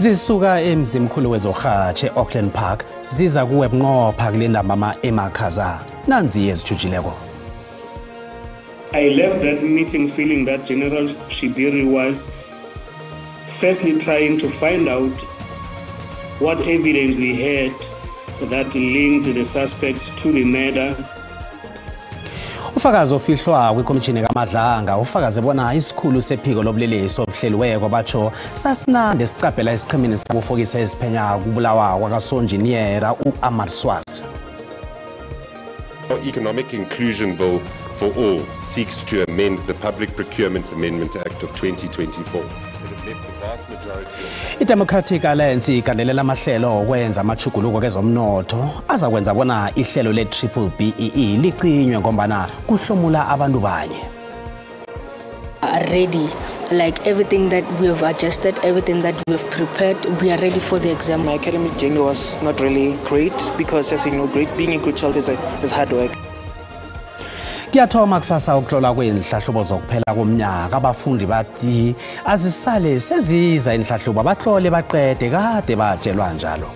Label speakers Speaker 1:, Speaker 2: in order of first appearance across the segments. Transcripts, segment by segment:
Speaker 1: Zisuka emzimkhulu wezorhatshe eAuckland Park ziza kuwe bunqopha kule ntambama emakhaza nanzi ezithujileko.
Speaker 2: I left that meeting feeling that General Shibiri was firstly trying to find out what evidence we had that linked the suspects to the murder.
Speaker 1: Ufakazi ofihlwa kwikomishini kaMadlanga ufakaze bona isikhulu sephiko lobulelesi obuhleliweko batsho sasinande sicaphela isiqhemeni sabufokisa esiphenya kubulawa kwakasonjiniyera uAhmad Swart.
Speaker 3: Our Economic Inclusion Bill for All seeks to amend the Public Procurement Amendment Act of 2024.
Speaker 1: I-Democratic Alliance igandelela amahlelo okwenza amachuguluko kezomnotho azakwenza bona ihlelo le-BBBEE licinywe ngombana kuhlomula abantu banye.
Speaker 4: Ready, like everything that we have adjusted, everything that we have prepared, we are ready for the exam.
Speaker 5: My academic journey was not really great because, as you know, being a good child is hard work.
Speaker 1: Kuyathoma kusasa ukutlola kwenhlahlubo zokuphela komnyaka abafundi bathi azisale seziza inhlahlubo abatlole baqede kade batshelwa njalo.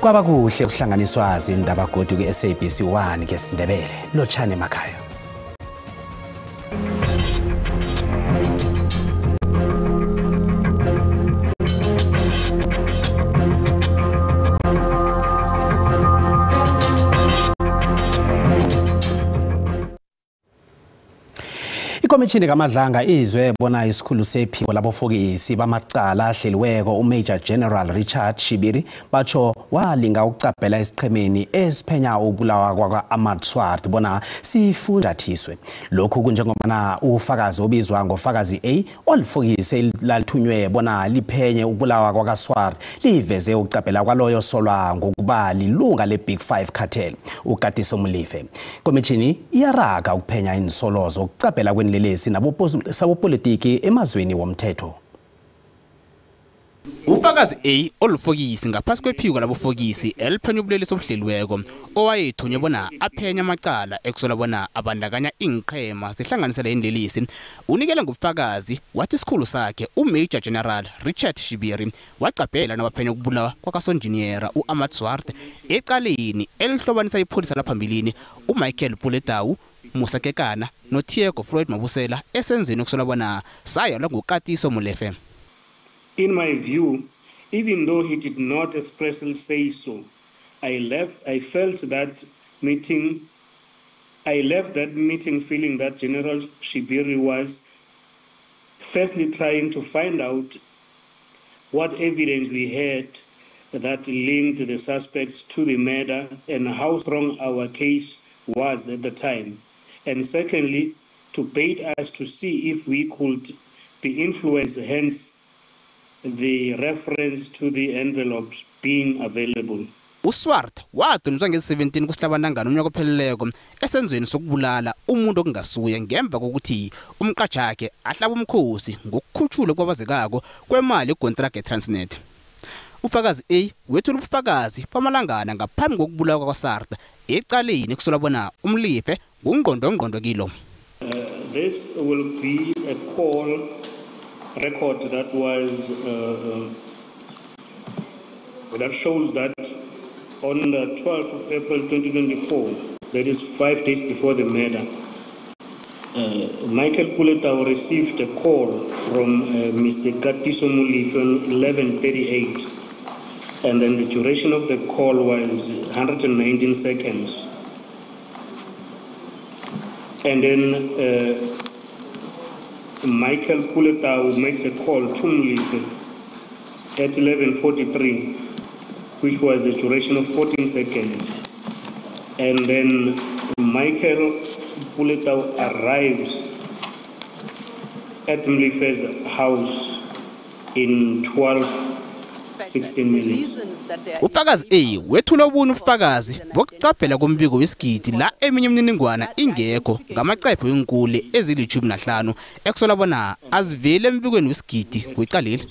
Speaker 1: Kwaba kuhle ukuhlanganiswa zindaba godi ku-SABC 1 ngesindebele lotshane emakhaya. Ikomishini kaMadlanga izwe bona isikhulu sephiko labofokisi bamacala ahleliweko uMajor General Richard Shibiri batsho walinga ukucaphela isiqhemeni esiphenya ukubulawa kwakwa-Ahmad Swart bona sifunjathiswe. Lokhu kunjengobana ufakazi obizwa ngofakazi A olifokisi lathunywe bona liphenye ukubulawa kwakwa-Swart liveze ukucaphela kwaloyo solwa ngokuba lilunga le-Big Five cartel uKatiso Molefe. Komishini iyaraga ukuphenya insolo zokucaphela kwenilelesi sabopolitiki emazweni womthetho.
Speaker 6: Ufakazi A olufokisi ngaphasi kwephiko labofokisi eliphenya ubulelesi obuhleliweko owayethunywe bona aphenya amacala ekusola bona abandakanya ingqhema zihlanganisela inlelesi unikele ngobufakazi wathi isikhulu sakhe uMajor General Richard Shibiri wacaphela nabaphenya ukubulawa kwakasonjiniyera uAhmad Swart ecaleni elihlobanisa ipholisa laphambilini uMichael Puletau, Musa Kekana noTiego Floyd Mabusela esenzeni okusola bona sayalwa nguKatiso Molefe.
Speaker 2: In my view, even though he did not expressly say so, I left that meeting feeling that General Shibiri was firstly trying to find out what evidence we had that linked the suspects to the murder and how strong our case was at the time. And secondly, to bait us to see if we could be influenced, hence the reference to the envelopes being available.
Speaker 6: uSwart wadunyiswa ngezi-17 kusihlabantangana umnyaka opheleleko esenzweni sokubulala umuntu okungasuye ngemva kokuthi umqatjhi wakhe ahlaba umkhosi ngokukhutshula kwabazekako kwemali yegontraga yeTransnet. Ufakazi A wethula ubufakazi bamalangana ngaphambi kokubulawa kwaSwart ecaleni kusola bona uMolefe ngungqondongqondo kilo.
Speaker 2: This will be a call record that was that shows that on the 12th of April 2024, that is 5 days before the murder, Michael Puletau received a call from Mr. Katiso Molefe on 11:38, and then the duration of the call was 119 seconds. And then Michael Puletau makes a call to Molefe at 11:43, which was a duration of 14 seconds. And then Michael Puletau arrives at Molefe's house in 12:16 minutes.
Speaker 6: Ufakazi A wethula ubuni ubufakazi bokucaphela kombiko wesigidi la eminye imininingwana ingekho ngamacephe enkulu ezili-15 ekusola bona azivele embikweni wesigidi kwicalile.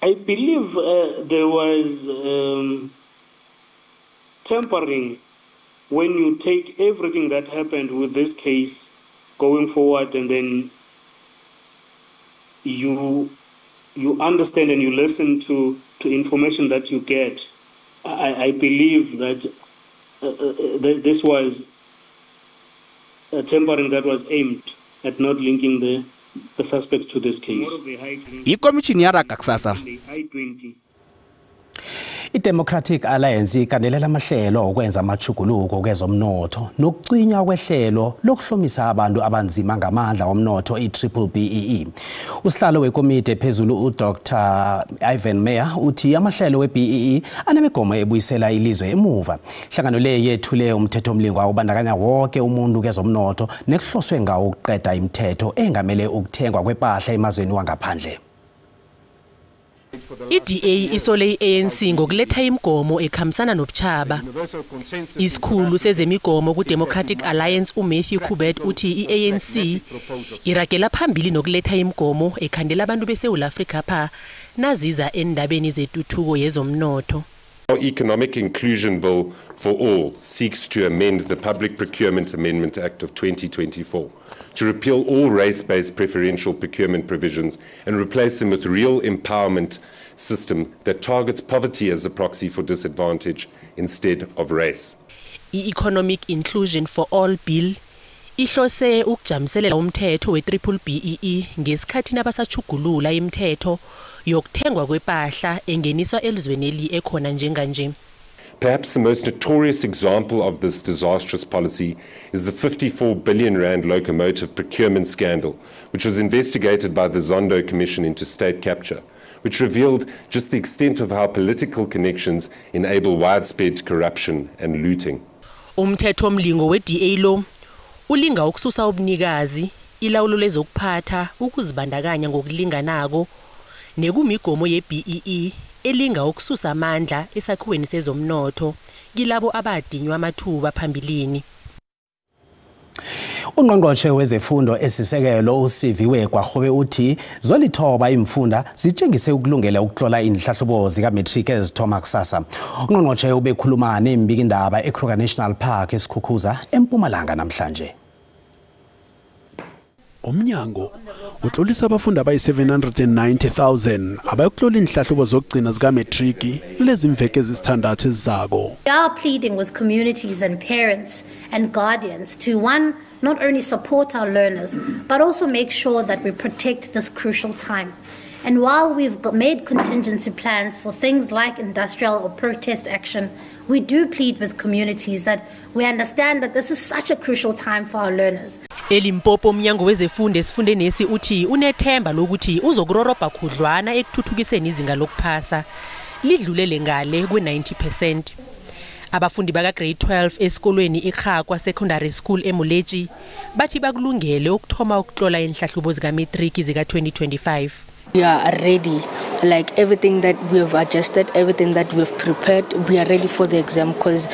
Speaker 2: I believe there was tampering when you take everything that happened with this case going forward and then you understand and you listen to information that you get, I believe that this was a tampering that was aimed at not linking the suspect to this case.
Speaker 6: Ikomishini yaraga kusasa.
Speaker 1: I-Democratic Alliance ikandelela amahlelo okwenza amajuguluko kwezomnotho nokucinywa kwehlelo lokuhlomisa abantu abanzima ngamandla omnotho i-BBBEE. Usihlalo wekomiti ephezulu uDr. Ivan Meyer uthi amahlelo we-BEE anemigomo ebuyisela ilizwe emuva. Inhlangano le yethule umthethomlingo obandakanya wonke umuntu kwezomnotho nekuhloswe ngawo ukuqeda imithetho engamele ukuthengwa kwempahla emazweni wangaphandle.
Speaker 7: I-DA isole i-ANC ngokuletha imigomo ekhambisana nobuchaba. Isikhulu sezemigomo ku-Democratic Alliance uMatthew Kubet uthi i-ANC iragela phambili nokuletha imigomo ekhandela abantu beSouth Africa pha naziza endabeni zetuthuko yezomnotho.
Speaker 3: Our Economic Inclusion Bill for All seeks to amend the Public Procurement Amendment Act of 2024 to repeal all race-based preferential procurement provisions and replace them with real empowerment system that targets poverty as a proxy for disadvantage instead of race.
Speaker 7: I-Economic Inclusion for All Bill ihlose ukujamiselela umthetho we-BBBEE ngesikhathi nabasachugulula imithetho yokuthengwa kwempahla engeniswa elizweni ekhona njenganje.
Speaker 3: Perhaps the most notorious example of this disastrous policy is the 54 billion rand locomotive procurement scandal, which was investigated by the Zondo Commission into state capture, which revealed just the extent of how political connections enable widespread corruption and looting.
Speaker 7: Umthethomlingo we-DA lo ulinga ukususa ubunikazi, ilawulo lezokuphatha, ukuzibandakanya ngokulinganako nekumigomo ye-BEE elinga ukususa amandla esakhiweni sezomnotho kilabo abadinywa amathuba phambilini.
Speaker 1: Ungqongqoshe wezefundo esisekelo uSiviwe Gwarhobe uthi zolithoba imfunda zitshengise ukulungela ukutlola inhlahlubo zika matric ezithoma kusasa. Ungqongqoshe ubekhuluma nembikindaba eKruger National Park esikhukhuza eMpumalanga namhlanje.
Speaker 8: Umnyango utlolisa abafundi abayi-790,000 abayokutlola inhlahlubo zokugcina zika matric lezi mveke ezisithandathu ezizako.
Speaker 9: We are pleading with communities and parents and guardians to, one, not only support our learners, but also make sure that we protect this crucial time. And while we've made contingency plans for things like industrial or protest action, we do plead with communities that we understand that this is such a crucial time for our learners.
Speaker 7: Elimpopo umnyango wezefundo esifunde nesi uthi unethemba lokuthi uzokurorobha khudlwana ekuthuthukiseni izinga lokuphasa lidlulele ngale kwe-90%. Abafundi baka grade 12 esikolweni iKhakwa Secondary School eMuleji bathi bakulungele ukuthoma ukutlola inhlahlubo zika matric zika 2025.
Speaker 4: We are ready, like everything that we have adjusted, everything that we have prepared, we are ready for the exam because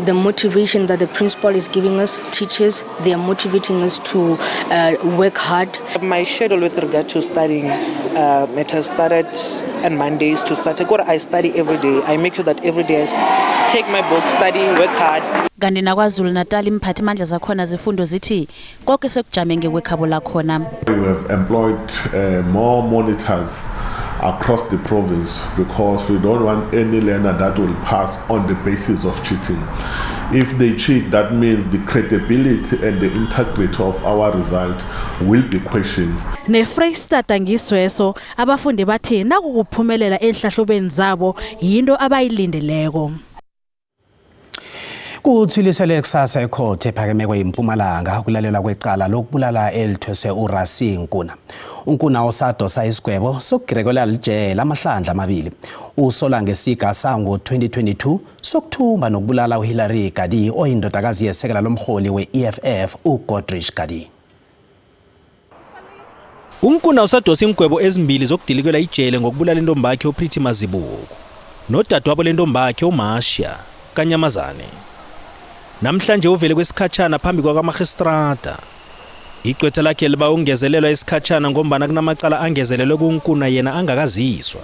Speaker 4: the motivation that the principal is giving us, teachers, they are motivating us to work hard.
Speaker 5: My schedule with regard to studying, it has started on Mondays to Saturday. I study every day. I make sure that every day I take my book, study, work hard.
Speaker 10: Kanti naKwaZulu Natal imphathimandla zakhona zefundo zithi konke sekujame ngekwekhabo lakhona.
Speaker 11: We have employed more monitors across the province because we don't want any learner that will pass on the basis of cheating. If they cheat, that means the credibility and the integrity of our result will be questioned.
Speaker 10: NeFreystata ngisweso abafundi bathi nakukuphumelela enhlahlobeni zabo yinto abayilindeleko.
Speaker 1: Kuthulisele kusasa ekhothe ephakeme kweMpumalanga ukulalelwa kwecala lokubulala elithweswe uRasi Nkuna. Unkuna osadosa isigwebo sokugirekola lijele amahlandla amabili. Usola ngesiga sango 2022 sokuthumba nokubulala uHillary Gadi oyindodakazi yesekela lomholi we-EFF uGodrich Gadi.
Speaker 12: Unkuna usadosa ingwebo ezimbili zokudilikela ijele ngokubulala intombakhe uPriti Mazibuko nodadewabo lentombakhe uMasha Kanyamazane. Namhlanje uvele kwesikhatshana phambi kwakamagistrata. Igcwetha lakhe liba ungezelelwa isikhatshana ngombana kunamacala angezelelwe kuNkuna yena angakaziswa.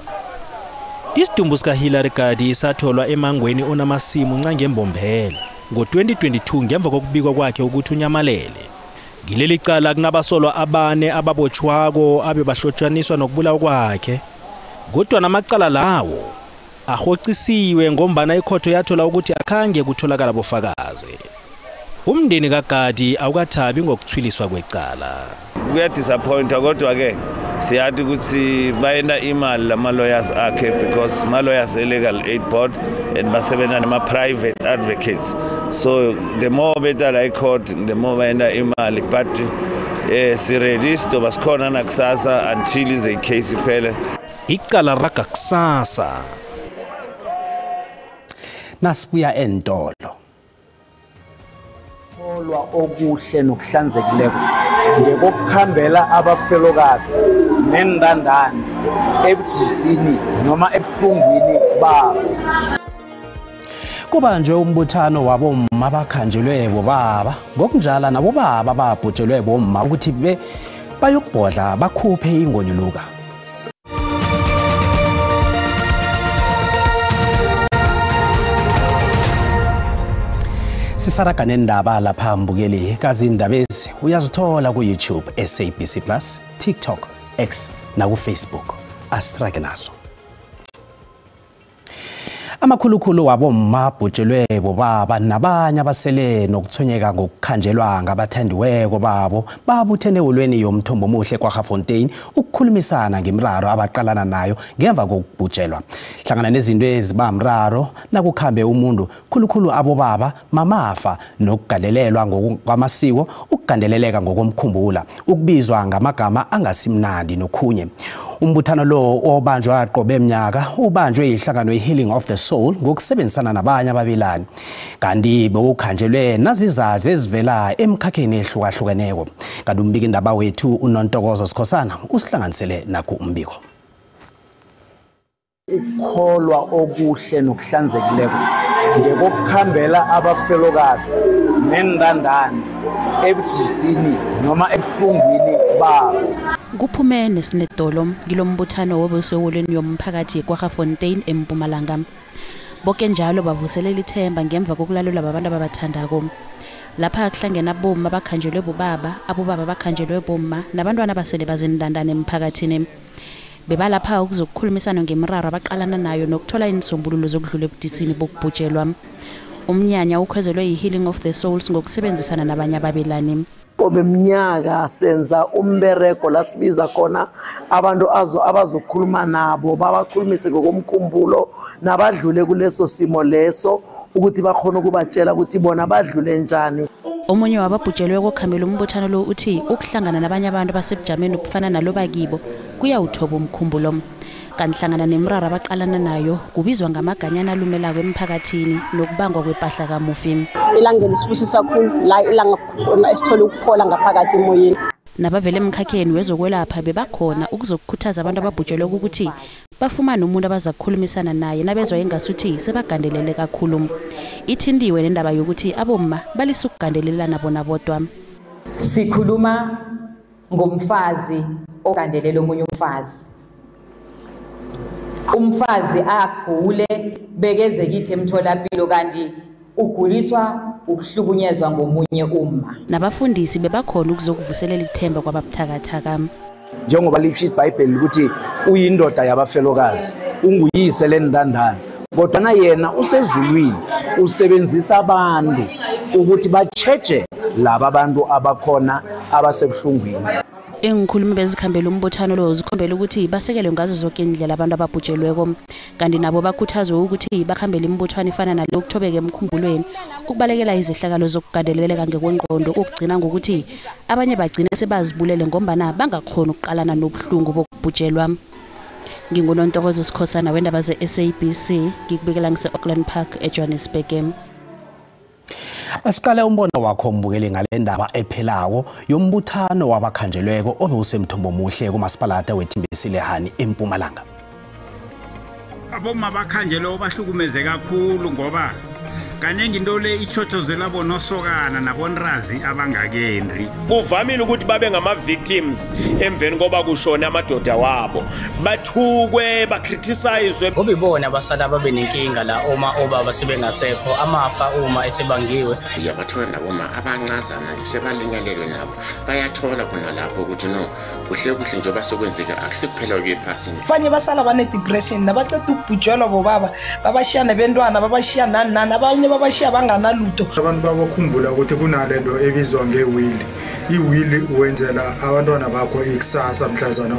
Speaker 12: Isidumbu sika Hillary Gadi satholwa emangweni onamasimu nca ngembombela ngo-2022 ngemva kokubikwa kwakhe ukuthi unyamalele. Ngileli cala kunabasolwa abane ababotshwako abe bahlotshaniswa nokubulawa kwakhe. Kodwa namacala lawo ahocisiwe ngombana ikhotho yathola ukuthi akhange kutholakala bofakazi. Umndeni kaGadi awukathabi ngokuthwiliswa kwecala.
Speaker 13: Kuyadisappointa kodwa ke siyathi ukuthi bayena imali lama lawyers akhe because ma lawyers legal aid board and basebenza nama private advocates. So the more better la court the more bayena imali but si ready to basikhona nakusasa until ize case iphele.
Speaker 12: Icala raga kusasa.
Speaker 1: Nasibuya entolo.
Speaker 14: Olwa okuhle nokuhlanzekileko ngokukhambela abafelokazi nendandane ebudisini noma ebuhlungwini babo.
Speaker 1: Kubanjwe umbuthano wabomma abakhanjelwe bobaba ngokunjala nabo baba babhujelwe bomma ukuthi bayokubhodla bakhuphe ingonyuluka. Sisaraga nendaba lapha mbukeli kazi indabezi uyazithola ku YouTube, SABC Plus, TikTok, X na ku Facebook. Asirage naso. Amakhulukhulu wabomma bhujelwe bobaba nabanye abasele nokuthonyeka ngokukhanjelwa ngabathandiweko babo babuthene ulweni yomthombo omuhle kwaGafontein ukukhulumisana ngemraro abaqalana nayo ngemva kokubhujelwa. Hlangana nezinto ezibamraro nakukhambe umuntu khulukhulu abobaba mamafa nokugalelelwa ngokwamasiko, ukugandeleleka ngokomkhumbula, ukubizwa ngamagama angasimnandi nokhunye. Umbuthano lo obanjwa qobe eminyaka ubanjwe ihlangano Healing of the Soul ngokusebenzisana nabanye ababelani. Kanti bokukhanjelwe nazizazi ezivela emkhakheni ehlukahlukeneko. Kanti umbiki indaba wethu uNontokozo Sikhosana usihlanganisele nakho umbiko.
Speaker 14: Ukholwa okuhle nokuhlanzekileko ngokukhambela abafelokazi nendandane ebudisini noma ebuhlungwini babo.
Speaker 10: Kuphume nesinedolo ngilombuthano wobusewolweni yomphakathi kwaGafontein eMpumalanga. Bonke njalo bavuselela ithemba ngemva kokulalela abantu ababathandako. Lapha kuhlangena bomma abakhanjelwe bobaba, abobaba bakhanjelwe bomma nabantwana abasele bazindandane emphakathini. Bebalapha ukuzokukhulumisana ngemraro abaqalana nayo nokuthola insombululo zokudlula ebudisini bokubhujelwa. Umnyanya ukwezelwe iHealing of the Souls ngokusebenzisana nabanye ababelani.
Speaker 15: Obemnyaka senza umbereko lasibiza khona abantu abazokhuluma nabo babakhulumise ngokomkhumbulo nabadlule kuleso simo leso ukuthi bakhona ukubatshela ukuthi bona badlule njani.
Speaker 10: Omunye wababhujelwe kokhambela umbuthano lo uthi ukuhlangana nabanye abantu basebujameni obufana naloba kibo kuyawuthoba umkhumbulo. Kanhlangana nemraro abaqalana nayo kubizwa ngamaganyana alumelako emphakathini nokubangwa kwepahla kamufi.
Speaker 16: Ilanga lisibusisa kakhulu la ilanga khona esithola ukuphola ngaphakathi emoyeni.
Speaker 10: Nabavele emkhakheni wezokwelapha bebakhona ukuzokukhuthaza abantu ababhujelwe ukuthi bafumane umuntu abaza kukhulumisana naye nabezwa engasuthi sebagandelele kakhulu. Ithindiwe nendaba yokuthi abomma balisukugandelelana bona bodwa.
Speaker 17: Sikhuluma ngomfazi ogandelela omunye umfazi. Umfazi agule bekeze kithi emtholapilo kanti uguliswa ukuhlukunyezwa ngomunye umma.
Speaker 10: Nabafundisi bebakhona ukuzokuvuselela ithemba kwababuthakathaka.
Speaker 14: Njengoba lisho iBhayibheli ukuthi uyindoda yabafelokazi, unguyise lendandane. Kodwa na yena usezulwini usebenzisa abantu ukuthi bacheche laba abantu abakhona abasebuhlungwini.
Speaker 10: Engikhuluma bezikhambela umbuthano lo zikhombela ukuthi basekelwe ngazo zonke indlela abantu ababhujelweko kanti nabo bakhuthazwe ukuthi bakhambele imbuthano ifana nalokuthobeka emkhumbulweni ukubalekela izihlakalo zokugandeleleka ngekwengqondo ukugcina ngokuthi abanye bagcina sebazibulele ngombana bangakhona ukuqalana nobuhlungu bokubhujelwa. NginguNontokozo Sikhosana wendaba ze-SABC ngikubekela ngise-Auckland Park eJohannesburg.
Speaker 1: Asiqale umbono wakho mbukeli ngale ndaba ephelawo yombuthano wabakhanjelweko obewusemthombo omuhle kumasipalata weThimbesilehani eMpumalanga.
Speaker 18: Abomma bakhanjelwe obahlukumeze kakhulu ngoba kaningi into le ichothozela bonosokana nabonrazi abangakendi.
Speaker 19: Kuvamile ukuthi babe ngama-victims emveni koba kushona amadoda wabo bathukwe bacriticize
Speaker 20: ngoba ibona abasala babe nenkinga la uma obaba sebengasekho amafa uma esebangiwe
Speaker 21: yabathola naboma abancazana nje sebalingelelwe nabo bayathola khona lapho ukuthi no kuhle kuhle njengoba sokwenzeka akusikuphela ke ephasini
Speaker 22: abanye basala bane depression nabaceda ukubhujelwa bobaba babashiya nabantwana babashiya nani abanye babashiya banganalutho
Speaker 23: abantu babakhumbula ukuthi kunalento ebizwa ngewili iwili wenzela abantwana bakho ikusasa mhlazana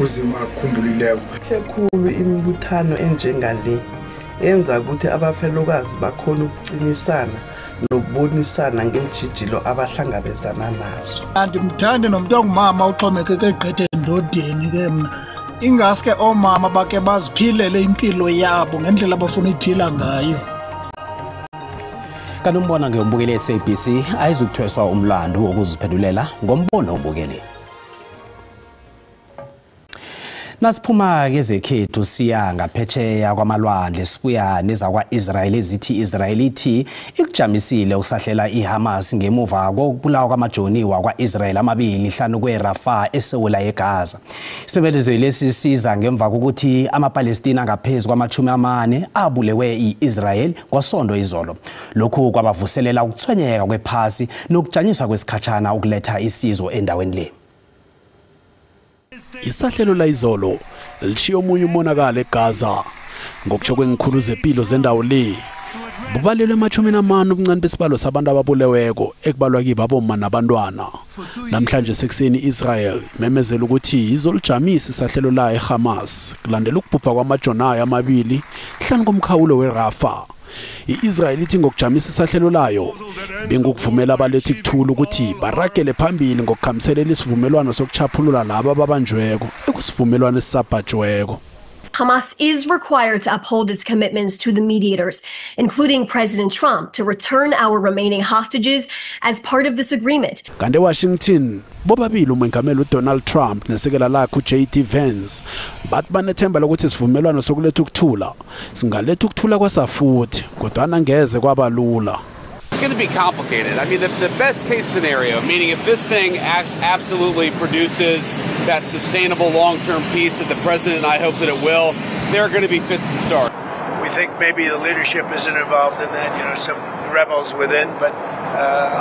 Speaker 23: uzimo akukhumbulileko
Speaker 24: ekhulu imibuthano enjengale yenza ukuthi abafelokazi bakhona ukucinisana nokubonisana ngemjijilo abahlangabezana nazo.
Speaker 25: Andimthandi nomuntu ongumama uxhomekeke egqithe endodeni ke mna. Ingaske omama bake baziphilele impilo yabo ngendlela abafuna iphila ngayo.
Speaker 1: Kanombona ngeyombukele SABC ayizukuthweswa umlando wokuziphendulela ngombono ombukele. Nasiphuma kezekhethu siya ngaphetsheya kwamalwandle sibuya nezakwa-Israel ezithi Israel ithi ikujamisile ukusahlela iHamas ngemuva kokubulawa kwamajoni wakwa-Israel amabili hlanu kweRafah esewula yeGaza. Isibebelezo lesi siza ngemva kokuthi amaPalestina ngaphezulu kwama-40 abulewe i-Israel ngosonto izolo. Lokhu kwabavuselela ukuthwenyeka kwephasi nokujanyiswa kwesikhatshana ukuletha isizo endaweni le.
Speaker 8: Isahlelo la izolo lishiya omunye umonakalo eGaza ngokutsho kwengikhulu zempilo zendawo le bubalelwe ama-40 ubuncane besibalo sabantu ababuleweko ekubalwa kibo aboma nabantwana. Namhlanje sekuseni Israel memezela ukuthi izolijamisa isahlelo la eHamas kulandela ukubhubha kwamajoni amabili hlanu komkhawulo weRafah. I-Israel ithi ngokujamisa isahlelo layo bengukuvumela abalethi kuthula ukuthi barakele phambili ngokukhambiselela isivumelwano sokuchaphulula labo ababanjweko ekusivumelwano esisabhajweko.
Speaker 26: Hamas is required to uphold its commitments to the mediators, including President Trump, to return our remaining hostages as part of this agreement.
Speaker 8: Kanti eWashington, bobabili umengameli uDonald Trump nesekela lakhe uJD Vance bathi banethemba lokuthi isivumelwano sokuletha ukuthula singaletha ukuthula kwasafuthi kodwa ngeze kwabalula.
Speaker 27: It's going to be complicated. I mean, the best case scenario, meaning if this thing absolutely produces that sustainable long-term peace that the president and I hope that it will, there are going to be fits to start.
Speaker 28: We think maybe the leadership isn't involved in that, you know, some rebels within, but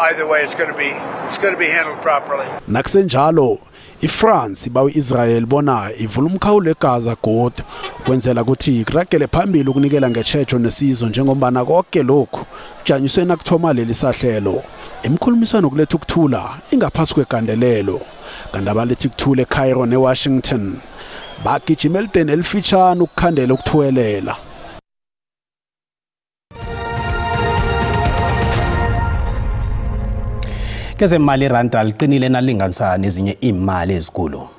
Speaker 28: either way, it's going to be handled properly.
Speaker 8: Nakusenjalo, iFrance ibawe Israel bona ivula umkhawulo eGaza kodwa kwenzela ukuthi kuragele phambili ukunikela ngechecho nesizo njengombana konke lokhu kujanyiswe nakuthoma leli sahlelo. Emkhulumiswano ukuletha ukuthula ingaphasi kwegandelelo. Kanti abalethi ukuthula eCairo neWashington bagijima elideni elifitshana ukukhandela ukuthuwelela.
Speaker 1: Kezemali iranda liqinile nalinganisa nezinye imali ezikulu.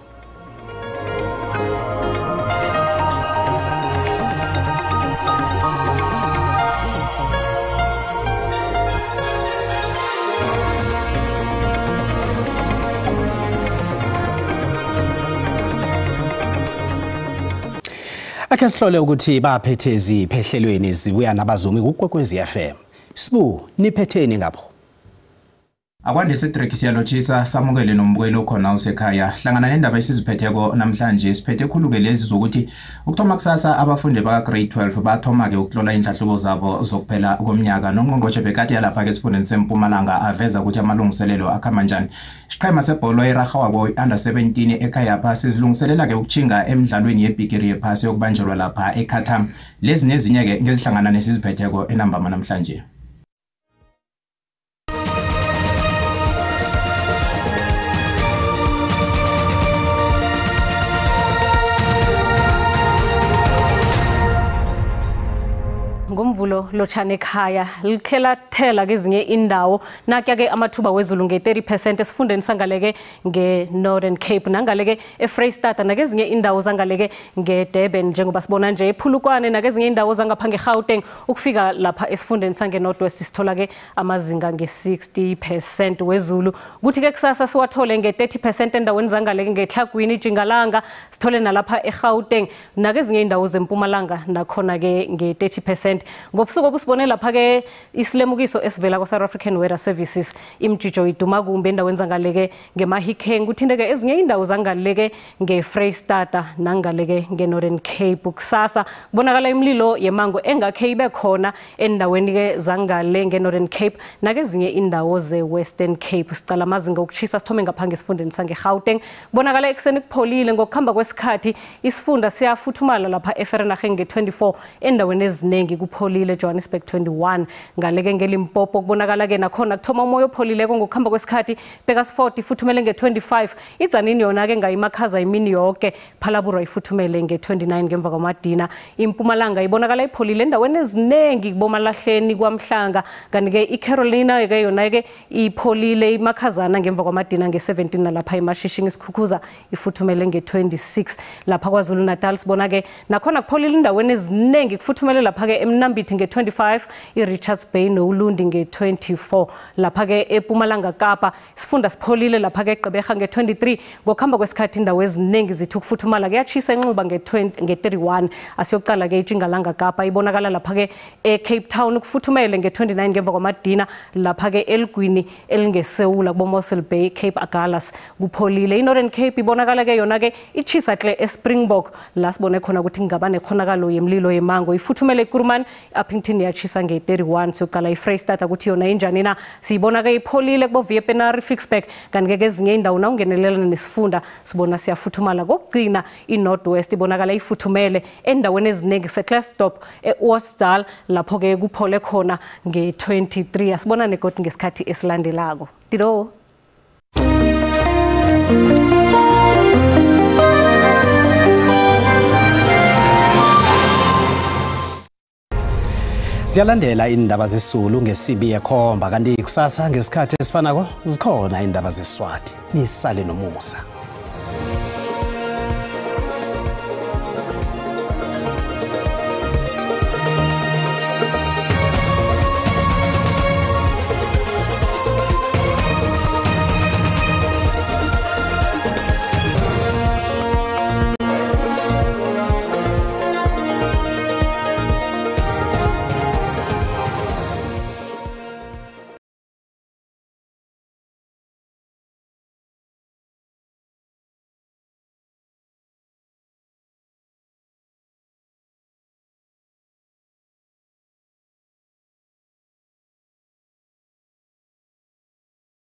Speaker 1: Ake sihlole ukuthi baphethe eziphehlelweni zibuya nabazumi kuKwekwezi FM. Sibu niphetheni ngapho.
Speaker 29: Akwande Cedric siyalochisa samukele nombukelo khona usekhaya hlangana nendaba esiziphetheko namhlanje siphethe khuluke lezi zokuthi ukuthoma kusasa abafundi baka grade 12 bathoma ke ukutlola inhlahlubo zabo zokuphela komnyaka nongqongqoshe bekade yalapha ke sifundeni seMpumalanga aveza ukuthi amalungiselelo akhama njani. Isiqhema sebhola eraghawa boy under 17 ekhaya pha sizilungiselela ke ukuchinga emidlalweni yebigiri yephasi yokubanjelwa lapha eKhatam. Lezi nezinye ke ngezihlangana nesiziphetheko enamba namhlanje.
Speaker 30: Ngomvulo lochane ekhaya likhela thela kezinye indawo nakya ke amathuba wezulu nge30% esifundeni sangaleke ngeNorthern Cape nangaleke eFreystata nakezinye indawo zangaleke ngeDurban njengoba sibona nje ePhulukwane nakezinye indawo zangapha ngeGauteng ukufika lapha esifundeni sangeNorthwest sithola ke amazinga nge60% wezulu kuthi ke kusasa siwathole nge30% endaweni zangaleke ngeTlagwini Jingalanga sithole nalapha eGauteng nakezinye indawo zeMpumalanga nakhona ke nge30% Ngobusuku obusibone lapha ke isilemukiso esivela kwa South African Weather Services imjijo iduma kumbe endaweni zangaleke ngeMahikeng kuthindeke ezinye indawo zangaleke ngeFreystata nangaleke ngeNorthern Cape kusasa kubonakala imlilo yemango engakhe ibe khona endaweni ke zangale ngeNorthern Cape nakezinye indawo zeWestern Cape sicala amazinga okuchisa sithome ngaphange esifundeni sangeGauteng kubonakala ekseni kupholile ngokuhamba kwesikhathi isifunda siyafuthumala lapha eVereeniging nge24 endaweni eziningi kupholile Johannesburg 21 ngaleke ngeLimpopo kubonakala ke nakhona kuthoma umoya opholileko ngokuhamba kwesikhathi Bekasfort ifuthumele nge25 iZanini yona ke ngayimakhaza imini yonke Phalaborwa ifuthumele nge29 ngemva kwamadina impumalanga ibonakala ipholile endaweni eziningi kubomalahleni kwaMhlanga kanti ke iCarolina ke yona ke ipholile imakhazana ngemva kwamadina nge17 nalapha eMashishini isikhukhuza ifuthumele nge26 lapha kwaZulu Natal sibona ke nakhona kupholile endaweni eziningi kufuthumele lapha ke eMnambithi nge25 iRichards Bay noUlundi nge24 lapha ke ePumalanga Kapa sifunda sipholile lapha ke eGqeberha nge23 ngokuhamba kwesikhathi indawo eziningi zithu kufuthumala kuyachisa enxuba nge31 asiyoqala ke iJingalanga Kapa ibonakala lapha ke eCape Town kufuthumele nge29 ngemva kwamadina lapha ke eLgwini elingeSewula kuboMossel Bay Cape Agulhas kupholile iNorthern Cape ibonakala ke yona ke ichisa kle eSpringbok la sibone khona ukuthi ngaba nekhonakalo yemlilo yemango ifuthumele eKuruman Upington yachisa nge31 siyoqala iFreystata ukuthi yona injani na siyibona ke ipholile kubo Viepenary Fixback kanti ke ezinye indawo na ungenelela nesifunda sibona siyafuthumala kokugcina iNorthwest ibonakala ifuthumele endaweni eziningi seClassdorp eWorsdal lapho ke kuphole khona nge23 asibona negodi ngesikhathi esilandelako Tido
Speaker 1: Siyalandela indaba zesizulu ngesibi yekhomba kanti kusasa ngesikhathi esifanako zikhona indaba zeSwati nisale nomusa